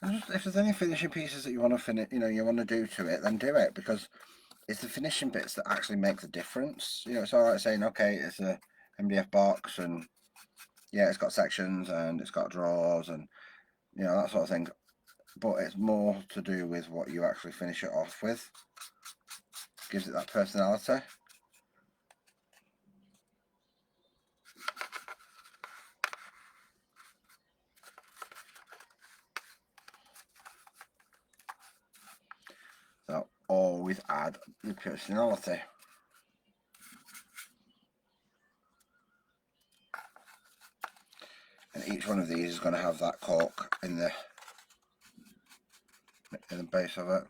And just, if there's any finishing pieces that you want to finish, you know, you want to do to it, then do it, because it's the finishing bits that actually make the difference. You know, it's all right saying, okay, it's a MDF box, and yeah, it's got sections and it's got drawers and, you know, that sort of thing. But it's more to do with what you actually finish it off with. Gives it that personality. So always add the personality. And each one of these is going to have that cork in the base of it.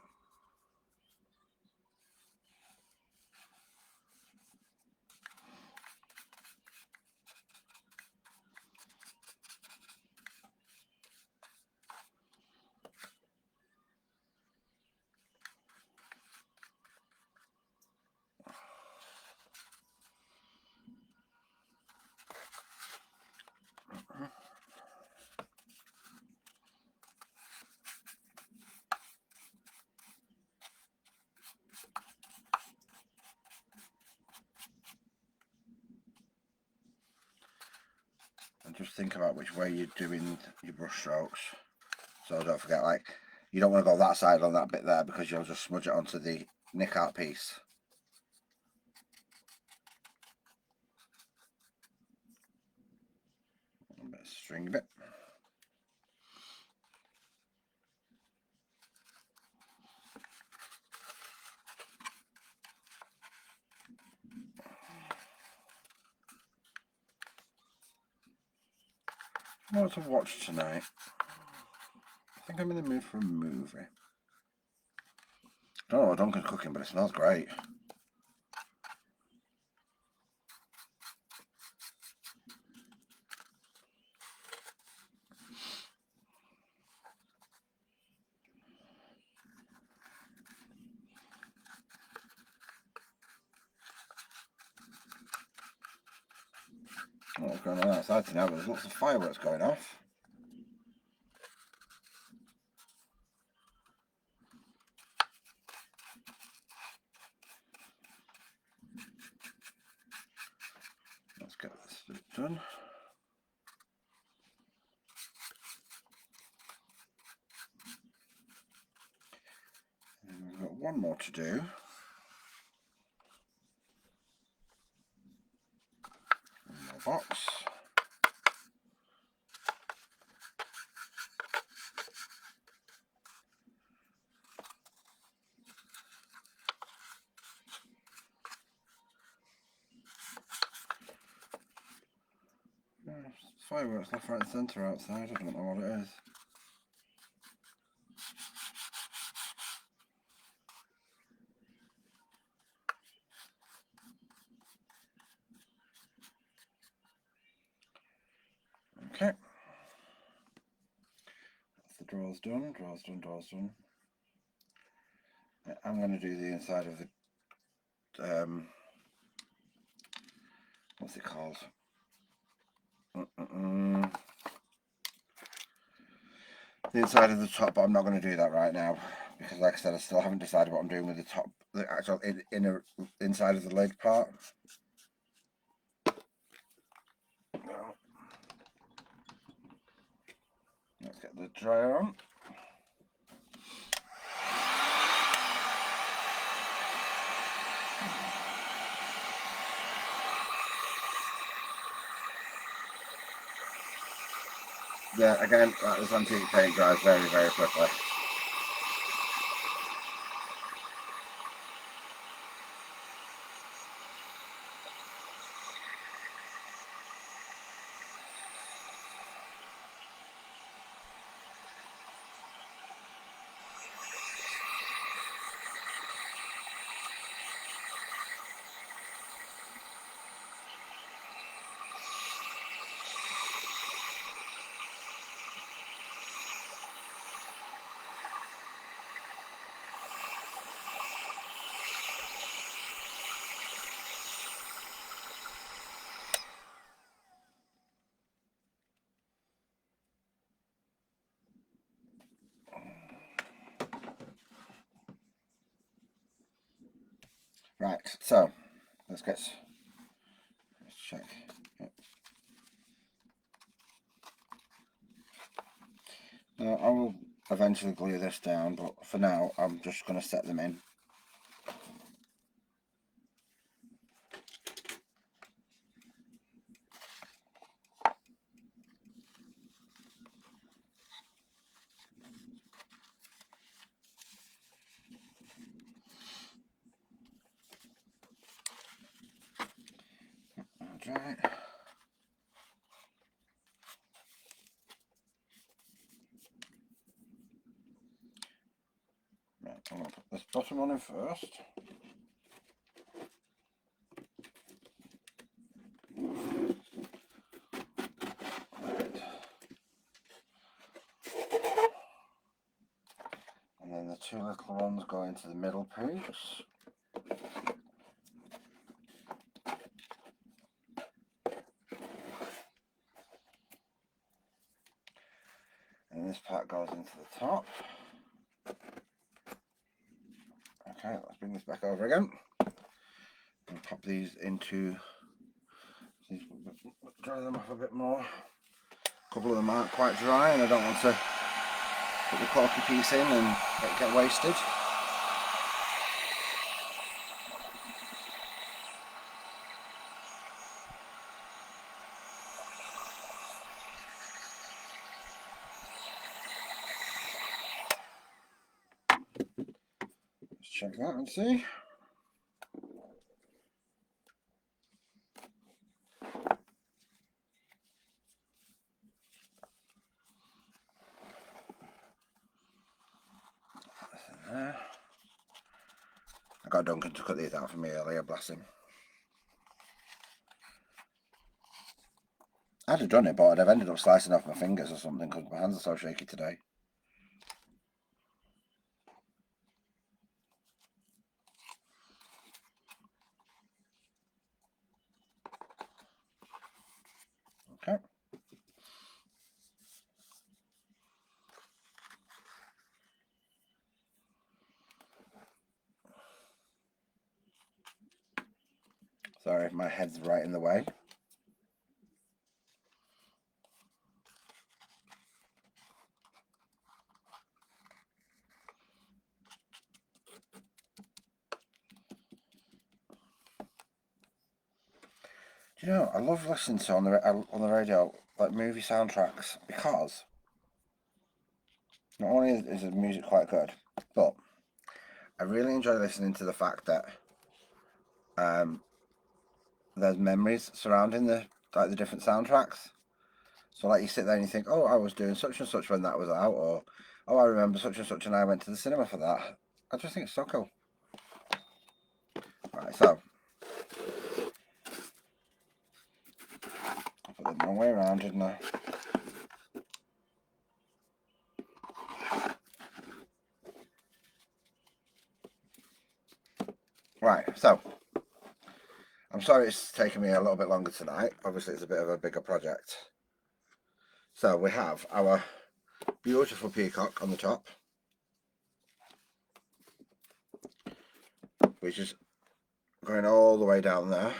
just think about which way you're doing your brush strokes. So don't forget, like, you don't want to go that side on that bit there because you'll just smudge it onto the nick out piece. A bit of string bit. What to watch tonight? I think I'm in the mood for a movie. I don't know what Duncan's cooking, but it smells great. What's going on outside tonight? There's lots of fireworks going off. Let's get this bit done. And we've got one more to do. One more box. Fireworks left, right and centre outside. I don't know what it is. Okay. That's the drawers done, drawers done, drawers done. I'm going to do the inside of the, what's it called? The inside of the top, but I'm not going to do that right now because, like I said, I still haven't decided what I'm doing with the top, the actual inner inside of the lid part. No. Let's get the dryer on. Yeah, again, this antique paint dries very, very quickly. Right, so let's check. Now, I will eventually glue this down, but for now I'm just going to set them in. Right. Right, I'm going to put this bottom one in first. Right. And then the two little ones go into the middle piece. And this part goes into the top. Okay, let's bring this back over again and pop these into, dry them off a bit more. couple of them aren't quite dry and I don't want to put the corky piece in and it get wasted. Let's check that and see. There. I got Duncan to cut these out for me earlier, bless him. I'd have done it, but I'd have ended up slicing off my fingers or something because my hands are so shaky today. Okay. Sorry, my head's right in the way. Do you know, I love listening to on the radio like movie soundtracks because not only is the music quite good, but I really enjoy listening to the fact that there's memories surrounding the different soundtracks. So like you sit there and you think, oh, I was doing such and such when that was out, or oh, I remember such and such and I went to the cinema for that. I just think it's so cool. Right, so I put them the wrong way around, didn't I? Right, so I'm sorry it's taken me a little bit longer tonight. Obviously it's a bit of a bigger project. So we have our beautiful peacock on the top, which is going all the way down there.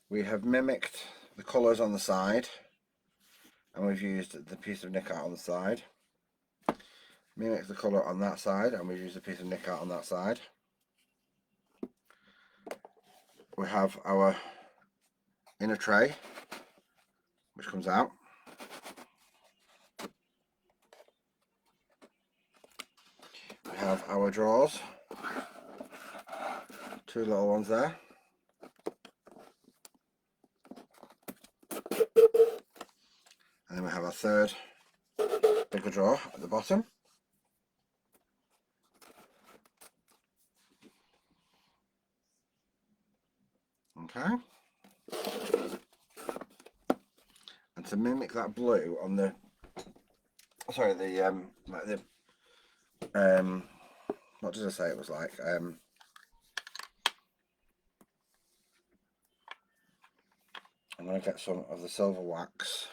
We have mimicked the colours on the side, and we've used the piece of nick out on the side. Mimicked the colour on that side, and we've used a piece of nick out on that side. We have our inner tray, which comes out. We have our drawers, two little ones there. And then we have our third bigger drawer at the bottom. Okay. And to mimic that blue on the, sorry, what did I say it was like? I'm going to get some of the silver wax.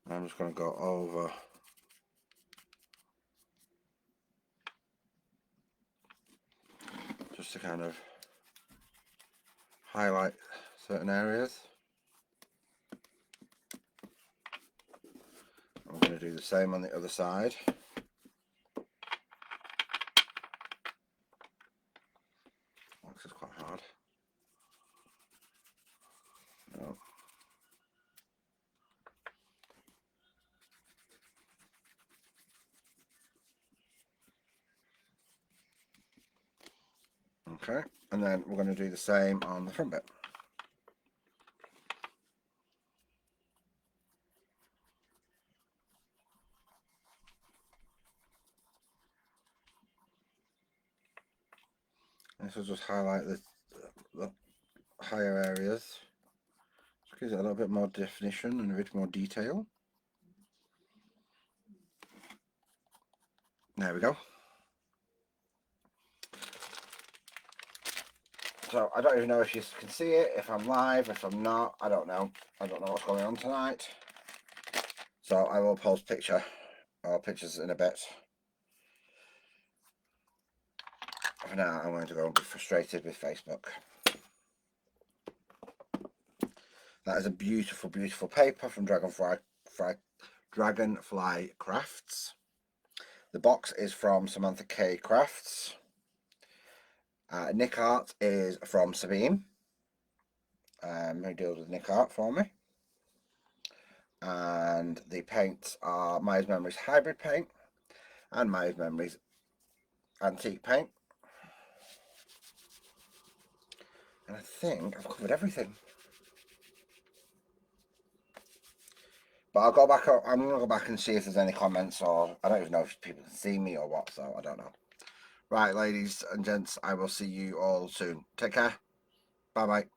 And I'm just going to go over just to kind of highlight certain areas. I'm going to do the same on the other side. Wax is quite hard. No. Okay, and then we're going to do the same on the front bit. This will just highlight the higher areas. Just gives it a little bit more definition and a bit more detail. There we go. So I don't even know if you can see it, if I'm live, if I'm not, I don't know. I don't know what's going on tonight. So I will post pictures in a bit. for now, I'm going to go and be frustrated with Facebook. That is a beautiful, beautiful paper from Dragonfly Crafts. The box is from Samantha K Crafts. Nick Art is from Sabine, who deals with Nick Art for me. And the paints are Myers Memories Hybrid Paint and Myers Memories Antique Paint. And I think I've covered everything. But I'll go back. I'm going to go back and see if there's any comments, or I don't even know if people can see me or what, so I don't know. Right, ladies and gents, I will see you all soon. Take care. Bye bye.